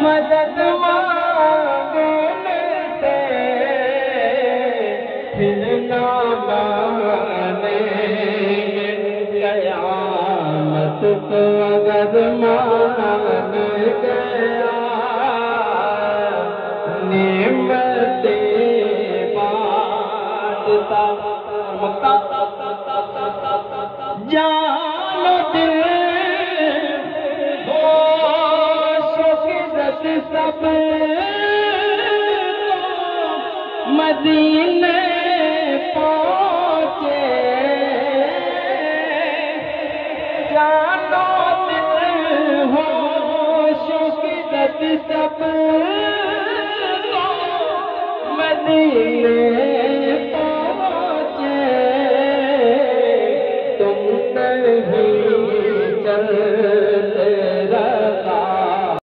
مدد مانگنے سے پھر نہ مانے قیامت کو اگر مان گیا نعمتیں بانٹتا جان و دل ہوش و عزت سب مدینے پہنچے جان و دل ہوش و عزت سب مدینے پہنچے تم نہیں چل